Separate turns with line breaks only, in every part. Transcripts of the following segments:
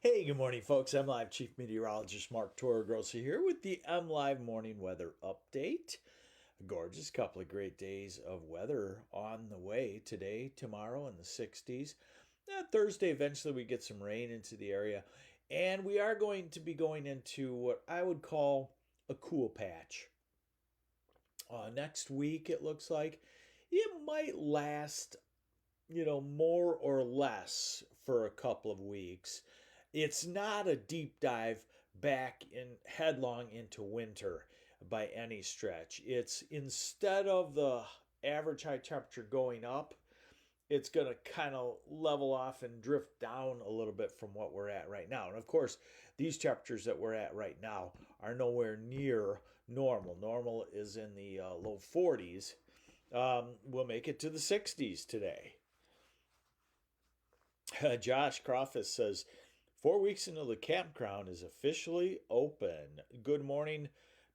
Hey, good morning, folks. MLive Chief Meteorologist Mark Torregrossa here with the MLive Morning Weather Update. A gorgeous couple of great days of weather on the way today, tomorrow in the 60s. Thursday, eventually, we get some rain into the area, and we are going to be going into what I would call a cool patch. Next week, it looks like it might last more or less for a couple of weeks. It's not a deep dive back in headlong into winter by any stretch. It's instead of the average high temperature going up, it's going to kind of level off and drift down a little bit from what we're at right now. And of course, these temperatures that we're at right now are nowhere near normal. Normal is in the low 40s. We'll make it to the 60s today. Josh Crawfus says, 4 weeks until the campground is officially open. Good morning,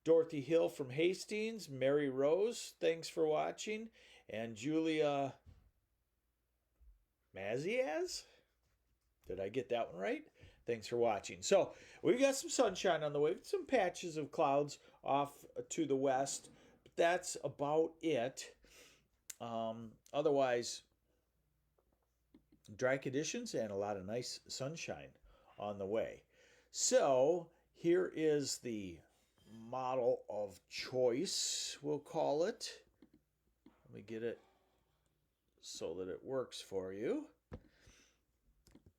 Dorothy Hill from Hastings. Mary Rose, thanks for watching. And Julia Maziaz? Did I get that one right? Thanks for watching. So, we've got some sunshine on the way, with some patches of clouds off to the west. But that's about it. Otherwise, dry conditions and a lot of nice sunshine on the way. So here is the model of choice, we'll call it. Let me get it so that it works for you.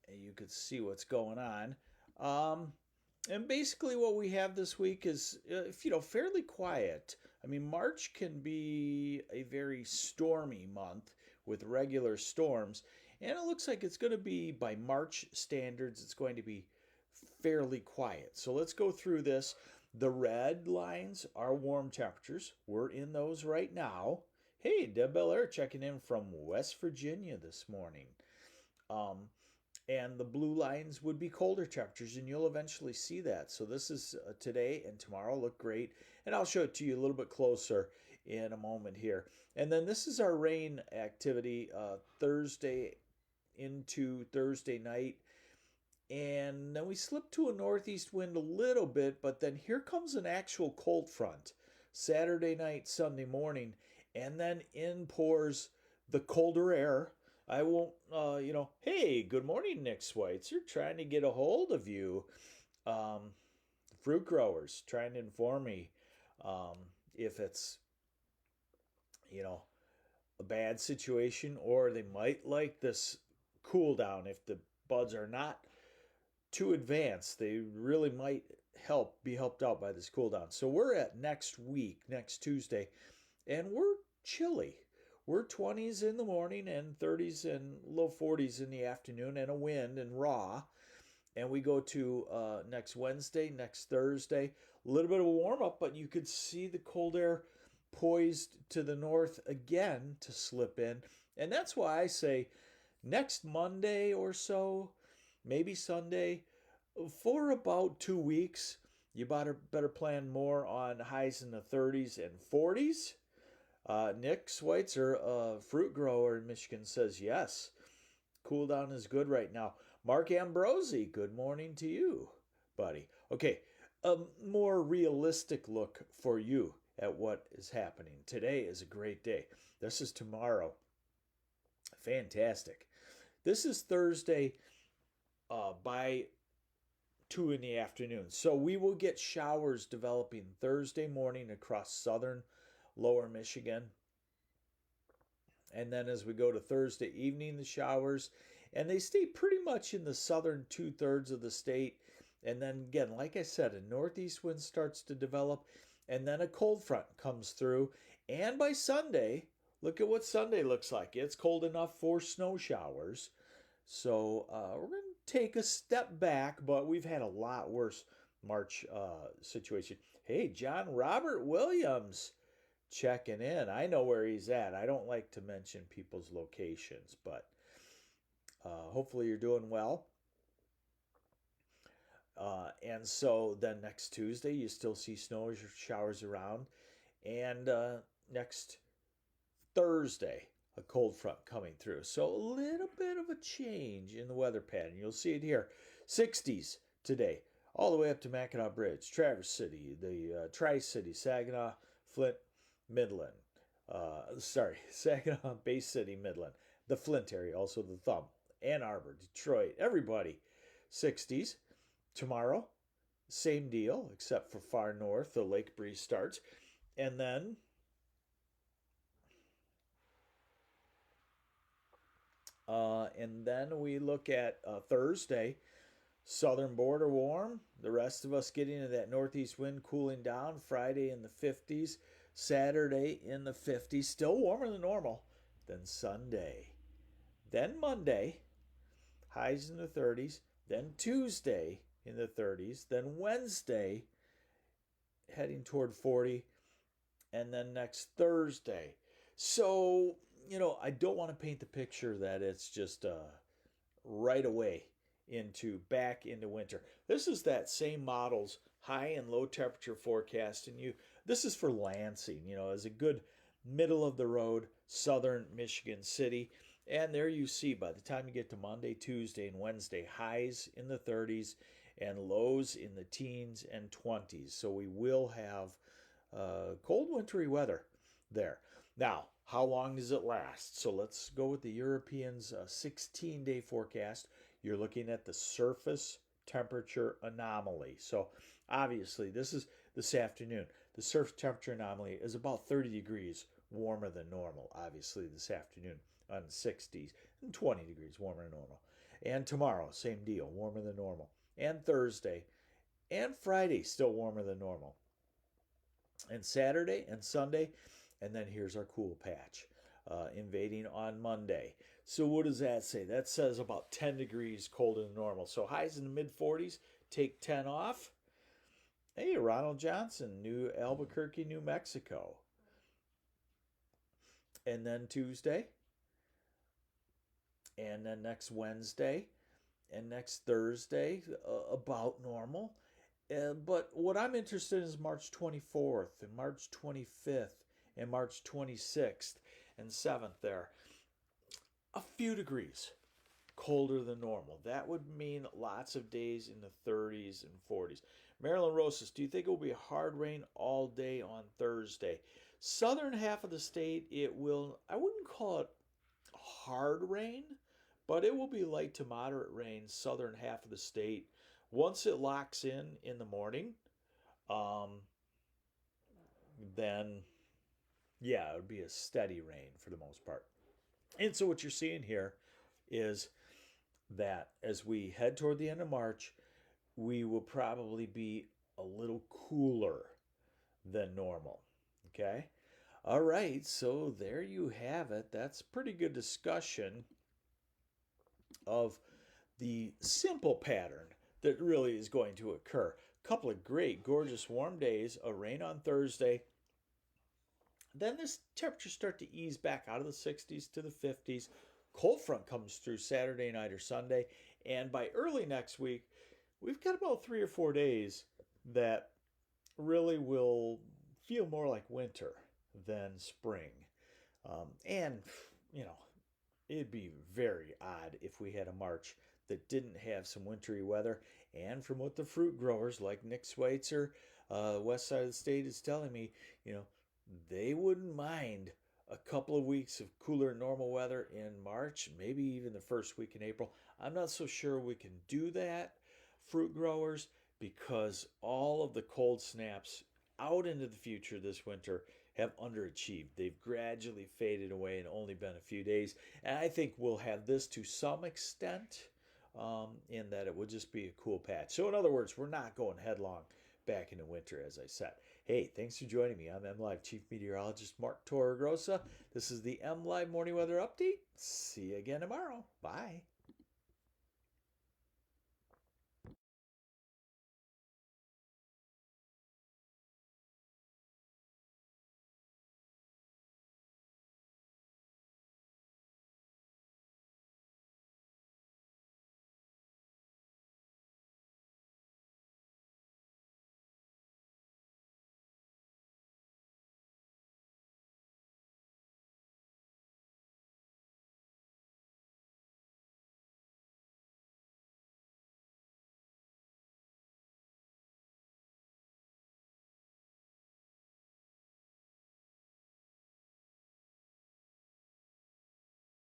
And you can see what's going on. And basically what we have this week is, fairly quiet. I mean, March can be a very stormy month with regular storms. And it looks like it's going to be, by March standards, it's going to be fairly quiet. So let's go through this. The red lines are warm temperatures. We're in those right now. Hey, Deb Belair checking in from West Virginia this morning. And the blue lines would be colder temperatures, and you'll eventually see that. So this is today and tomorrow look great, and I'll show it to you a little bit closer in a moment here. And then this is our rain activity Thursday into Thursday night, and then we slip to a northeast wind a little bit, but then here comes an actual cold front Saturday night, Sunday morning, and then in pours the colder air. I won't, hey, good morning, Nick Schweitzer, trying to get a hold of you. Fruit growers trying to inform me if it's, a bad situation, or they might like this cool down. If the buds are not too advanced, they really might be helped out by this cool down. So we're at next week, next Tuesday, and we're chilly. We're 20s in the morning and 30s and low 40s in the afternoon, and a wind and raw. And we go to next Wednesday, next Thursday, a little bit of a warm up, but you could see the cold air poised to the north again to slip in. And that's why I say next Monday or so, maybe Sunday, for about 2 weeks, you better plan more on highs in the 30s and 40s. Nick Schweitzer, a fruit grower in Michigan, says yes. Cool down is good right now. Mark Ambrosi, good morning to you, buddy. Okay, a more realistic look for you at what is happening. Today is a great day. This is tomorrow. Fantastic. This is Thursday by 2 in the afternoon. So we will get showers developing Thursday morning across southern lower Michigan. And then as we go to Thursday evening, the showers, and they stay pretty much in the southern 2/3 of the state. And then again, like I said, a northeast wind starts to develop, and then a cold front comes through. And by Sunday, look at what Sunday looks like. It's cold enough for snow showers. So we're going to take a step back, but we've had a lot worse March situation. Hey, John Robert Williams checking in. I know where he's at. I don't like to mention people's locations, but hopefully you're doing well. And so then next Tuesday, you still see snow showers around. And next Thursday, a cold front coming through. So a little bit of a change in the weather pattern. You'll see it here. 60s today, all the way up to Mackinac Bridge, Traverse City, the Tri-City, Saginaw, Flint, Midland. Saginaw, Bay City, Midland, the Flint area, also the Thumb, Ann Arbor, Detroit, everybody. 60s. Tomorrow, same deal, except for far north, the lake breeze starts. And then we look at Thursday, southern border warm. The rest of us getting into that northeast wind cooling down. Friday in the 50s. Saturday in the 50s. Still warmer than normal. Then Sunday. Then Monday. Highs in the 30s. Then Tuesday in the 30s. Then Wednesday heading toward 40. And then next Thursday. So, I don't want to paint the picture that it's just right away back into winter. This is that same model's high and low temperature forecast, and this is for Lansing, as a good middle of the road southern Michigan city. And there you see, by the time you get to Monday, Tuesday, and Wednesday, highs in the 30s and lows in the teens and 20s. So we will have cold wintry weather there. Now, how long does it last? So let's go with the Europeans' 16-day forecast. You're looking at the surface temperature anomaly. So obviously, this is this afternoon. The surface temperature anomaly is about 30 degrees warmer than normal, obviously, this afternoon on the 60s, and 20 degrees warmer than normal. And tomorrow, same deal, warmer than normal. And Thursday and Friday, still warmer than normal. And Saturday and Sunday, and then here's our cool patch invading on Monday. So what does that say? That says about 10 degrees colder than normal. So highs in the mid 40s, take 10 off. Hey, Ronald Johnson, New Albuquerque, New Mexico. And then Tuesday. And then next Wednesday. And next Thursday, about normal. But what I'm interested in is March 24th and March 25th and March 26th and 7th there. A few degrees colder than normal. That would mean lots of days in the 30s and 40s. Marilyn Rosas, do you think it will be hard rain all day on Thursday? Southern half of the state, it will, I wouldn't call it hard rain, but it will be light to moderate rain, southern half of the state. Once it locks in the morning, then, yeah, it would be a steady rain for the most part. And so what you're seeing here is that as we head toward the end of March, we will probably be a little cooler than normal. Okay? All right, so there you have it. That's pretty good discussion of the simple pattern that really is going to occur. A couple of great, gorgeous, warm days, a rain on Thursday. Then this temperatures start to ease back out of the 60s to the 50s. Cold front comes through Saturday night or Sunday. And by early next week, we've got about 3 or 4 days that really will feel more like winter than spring. And, it'd be very odd if we had a March that didn't have some wintry weather. And from what the fruit growers like Nick Schweitzer, west side of the state, is telling me, they wouldn't mind a couple of weeks of cooler normal weather in March, maybe even the first week in April. I'm not so sure we can do that, fruit growers, because all of the cold snaps out into the future this winter have underachieved. They've gradually faded away and only been a few days. And I think we'll have this to some extent in that it will just be a cool patch. So in other words, we're not going headlong back into winter, as I said. Hey, thanks for joining me. I'm MLive Chief Meteorologist Mark Torregrossa. This is the MLive Morning Weather Update. See you again tomorrow. Bye.